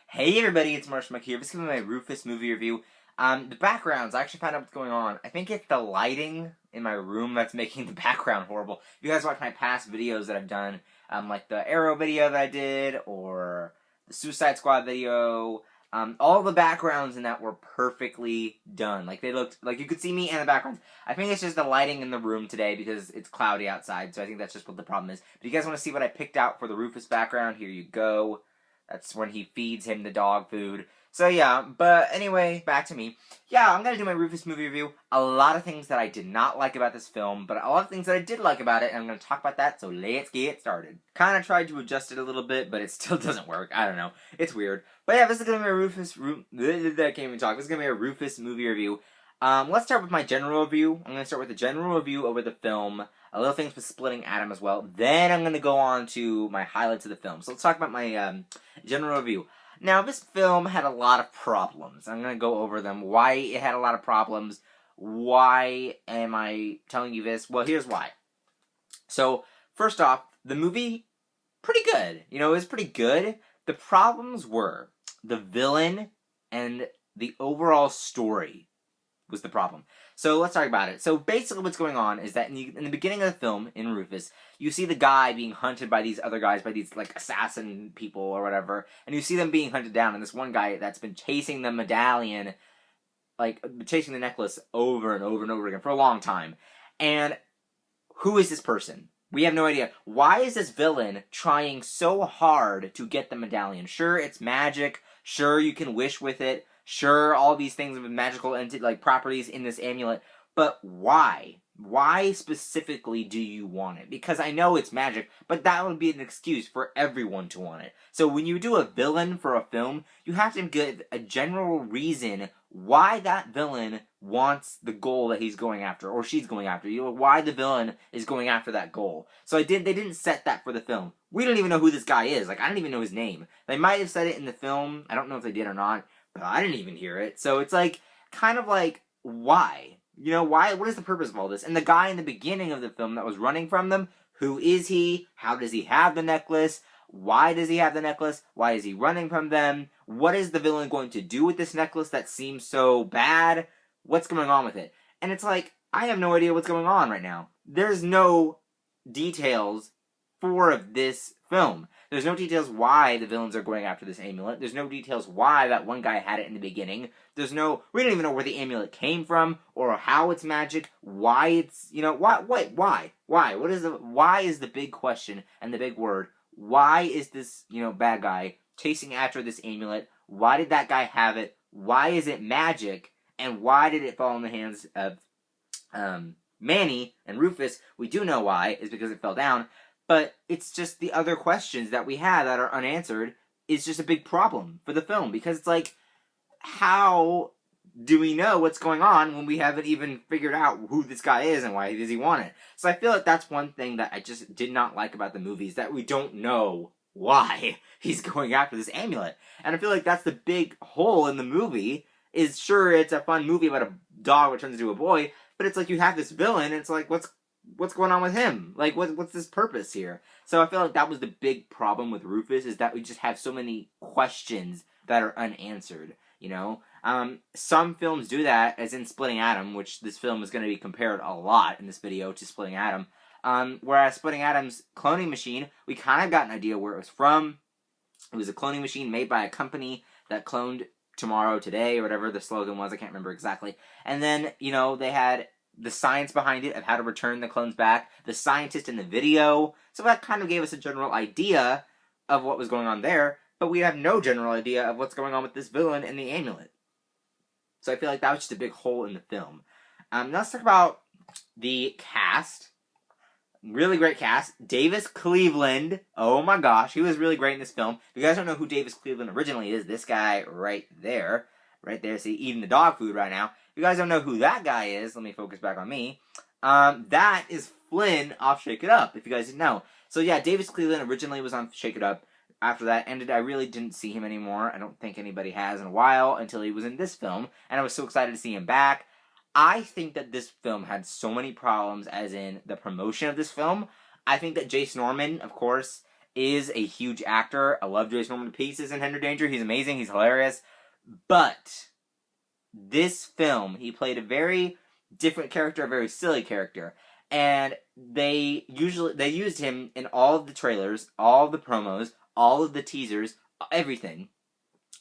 Hey everybody, it's Marshmallow here. This is gonna be my Rufus movie review. The backgrounds, I actually found out what's going on. I think it's the lighting in my room that's making the background horrible. If you guys watch my past videos that I've done, like the Arrow video that I did, or the Suicide Squad video, all the backgrounds in that were perfectly done. Like, they looked, like you could see me in the backgrounds. I think it's just the lighting in the room today because it's cloudy outside, so I think that's just what the problem is. But if you guys want to see what I picked out for the Rufus background, here you go. That's when he feeds him the dog food. So yeah, but anyway, back to me. Yeah, I'm gonna do my Rufus movie review. A lot of things that I did not like about this film, but a lot of things that I did like about it, and I'm gonna talk about that, so let's get started. Kinda tried to adjust it a little bit, but it still doesn't work. I don't know. It's weird. But yeah, this is gonna be a Rufus... I can't even talk. This is gonna be a Rufus movie review. Let's start with my general review. I'm gonna start with the general review over the film. A little things with Splitting Atom as well. Then I'm gonna go on to my highlights of the film. So let's talk about my general review. Now, this film had a lot of problems. I'm going to go over them. Why it had a lot of problems. Why am I telling you this? Well, here's why. So, first off, the movie, pretty good. You know, it was pretty good. The problems were the villain and the overall story was the problem. So let's talk about it. So basically what's going on is that in the beginning of the film, in Rufus, you see the guy being hunted by these other guys, by these like assassin people or whatever, and you see them being hunted down, and this one guy that's been chasing the medallion, like chasing the necklace over and over and over again for a long time. And who is this person? We have no idea. Why is this villain trying so hard to get the medallion? Sure, it's magic. Sure, you can wish with it. Sure, all these things with magical properties in this amulet, but why? Why specifically do you want it? Because I know it's magic, but that would be an excuse for everyone to want it. So when you do a villain for a film, you have to give a general reason why that villain wants the goal that he's going after, or she's going after. You know, why the villain is going after that goal. So they didn't set that for the film. We don't even know who this guy is. Like, I don't even know his name. They might have said it in the film. I don't know if they did or not. But I didn't even hear it. So it's like, kind of like, why? You know, why? What is the purpose of all this? And the guy in the beginning of the film that was running from them, who is he? How does he have the necklace? Why does he have the necklace? Why is he running from them? What is the villain going to do with this necklace that seems so bad? What's going on with it? And it's like, I have no idea what's going on right now. There's no details for this film. There's no details why the villains are going after this amulet. There's no details why that one guy had it in the beginning. We don't even know where the amulet came from, or how it's magic, why it's, you know, why? Why is the big question, and the big word, why is this, you know, bad guy chasing after this amulet? Why did that guy have it? Why is it magic? And why did it fall in the hands of, Manny and Rufus? We do know why, is because it fell down. But it's just the other questions that we have that are unanswered is just a big problem for the film. Because it's like, how do we know what's going on when we haven't even figured out who this guy is and why does he want it? So I feel like that's one thing that I just did not like about the movie, is that we don't know why he's going after this amulet. And I feel like that's the big hole in the movie, is sure, it's a fun movie about a dog that turns into a boy, but it's like you have this villain, and it's like, what's going on with him? Like, what's this purpose here? So I feel like that was the big problem with Rufus, is that we just have so many questions that are unanswered, you know? Some films do that, as in Splitting Atom, which this film is going to be compared a lot in this video to Splitting Atom. Whereas Splitting Atom's cloning machine, we kind of got an idea where it was from. It was a cloning machine made by a company that cloned tomorrow, today, or whatever the slogan was. I can't remember exactly. And then, you know, they had the science behind it of how to return the clones back, the scientist in the video. So that kind of gave us a general idea of what was going on there, but we have no general idea of what's going on with this villain and the amulet. So I feel like that was just a big hole in the film. Now let's talk about the cast. Really great cast. Davis Cleveland. Oh my gosh, he was really great in this film. If you guys don't know who Davis Cleveland originally is, this guy right there. Right there, see, eating the dog food right now. If you guys don't know who that guy is, let me focus back on me. That is Flynn off Shake It Up, if you guys didn't know. So yeah, Davis Cleveland originally was on Shake It Up. After that ended, I really didn't see him anymore. I don't think anybody has in a while, until he was in this film. And I was so excited to see him back. I think that this film had so many problems, as in the promotion of this film. I think that Jace Norman, of course, is a huge actor. I love Jason Norman to pieces in Enter Danger. He's amazing. He's hilarious. But this film, he played a very different character, a very silly character. And they used him in all of the trailers, all of the promos, all of the teasers, everything.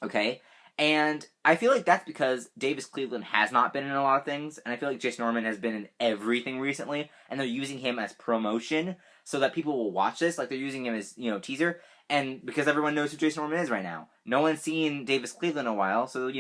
Okay? And I feel like that's because Davis Cleveland has not been in a lot of things, and I feel like Jason Norman has been in everything recently, and they're using him as promotion so that people will watch this, like they're using him as, teaser, and because everyone knows who Jason Norman is right now. No one's seen Davis Cleveland in a while, so,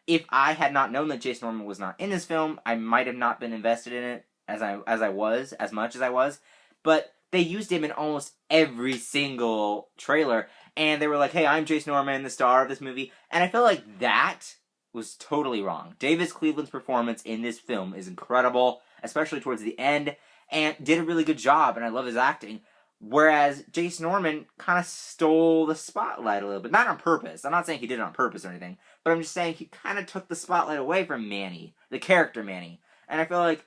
if I had not known that Jason Norman was not in this film, I might have not been invested in it as much as I was, but they used him in almost every single trailer, and they were like, hey, I'm Jason Norman, the star of this movie. And I feel like that was totally wrong. Davis Cleveland's performance in this film is incredible, especially towards the end, and did a really good job, and I love his acting. Whereas Jason Norman kind of stole the spotlight a little bit. Not on purpose. I'm not saying he did it on purpose or anything, but I'm just saying he kind of took the spotlight away from Manny, the character Manny. And I feel like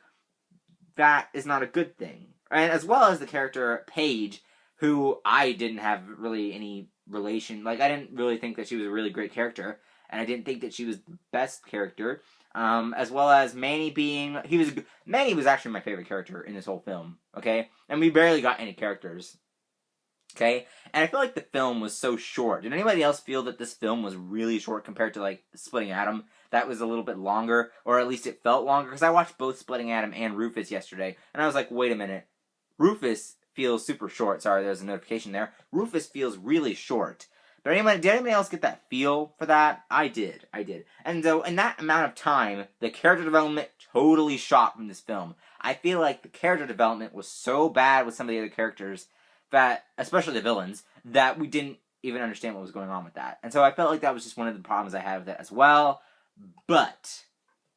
that is not a good thing. And as well as the character Paige, who I didn't have really any relation. Like, I didn't really think that she was a really great character, and I didn't think that she was the best character. As well as Manny Manny was actually my favorite character in this whole film, okay? And we barely got any characters, okay? And I feel like the film was so short. Did anybody else feel that this film was really short compared to, like, Splitting Adam? That was a little bit longer, or at least it felt longer, because I watched both Splitting Adam and Rufus yesterday, and I was like, wait a minute. Rufus feels super short. Sorry, there's a notification there. Rufus feels really short. But did anybody else get that feel for that? I did. And so, in that amount of time, the character development totally shot from this film. I feel like the character development was so bad with some of the other characters, that, especially the villains, that we didn't even understand what was going on with that. And so I felt like that was just one of the problems I had with it as well. But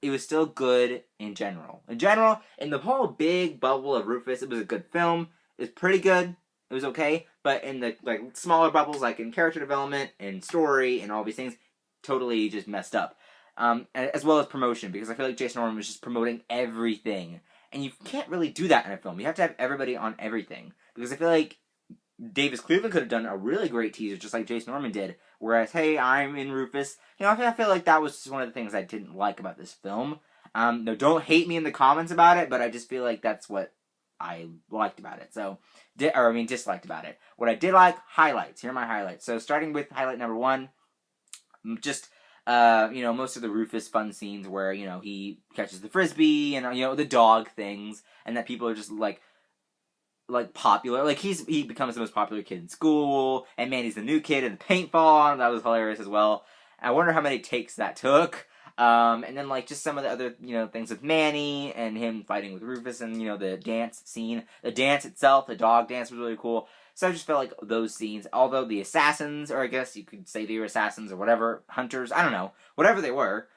it was still good in general. In general, in the whole big bubble of Rufus, it was a good film. It was pretty good. It was okay. But in the smaller bubbles, like in character development and story and all these things, totally just messed up. As well as promotion, because I feel like Jason Norman was just promoting everything. And you can't really do that in a film. You have to have everybody on everything. Because I feel like Davis Cleveland could have done a really great teaser, just like Jason Norman did. Whereas, hey, I'm in Rufus. I feel like that was just one of the things I didn't like about this film. No, don't hate me in the comments about it, but I just feel like that's what I liked about it. Disliked about it. What I did like, highlights. Here are my highlights. So, starting with highlight number 1, just, most of the Rufus fun scenes where, he catches the frisbee and, the dog things, and that people are just, like popular. Like, he becomes the most popular kid in school, and Manny's the new kid in the paintball, and that was hilarious as well. I wonder how many takes that took. And then, just some of the other, things with Manny, and him fighting with Rufus, and, the dance scene. The dance itself, the dog dance was really cool. So I just felt like those scenes, although the assassins, or I guess you could say they were assassins, or whatever, hunters, I don't know, whatever they were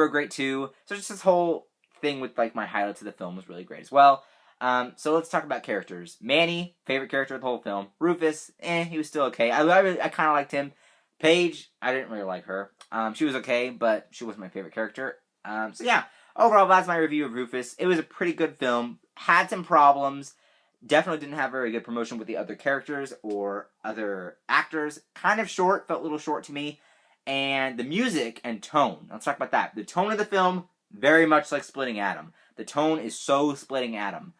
great too. So just this whole thing with, my highlights of the film was really great as well. So let's talk about characters. Manny, favorite character of the whole film. Rufus, he was still okay. I kind of liked him. Paige, I didn't really like her. She was okay, but she wasn't my favorite character. So yeah, overall, that's my review of Rufus. It was a pretty good film. Had some problems. Definitely didn't have very good promotion with the other characters or other actors. Kind of short, felt a little short to me. And the music and tone. Let's talk about that. The tone of the film, very much like Splitting Adam. The tone is so Splitting Adam.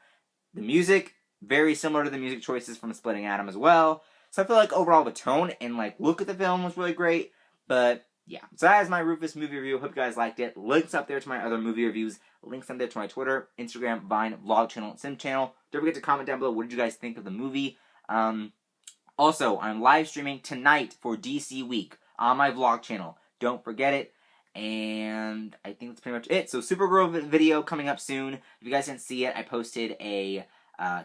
The music, very similar to the music choices from Splitting Adam as well. So I feel like overall the tone and look at the film was really great. But yeah, so that is my Rufus movie review. Hope you guys liked it. Links up there to my other movie reviews. Links up there to my Twitter, Instagram, Vine, vlog channel, and sim channel. Don't forget to comment down below, what did you guys think of the movie? Also, I'm live streaming tonight for DC Week on my vlog channel. Don't forget it. And I think that's pretty much it. So Supergirl video coming up soon. If you guys didn't see it, I posted a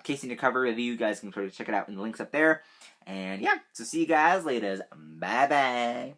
Casey Undercover review. You guys can check it out in the links up there. And yeah, so see you guys later. Bye-bye.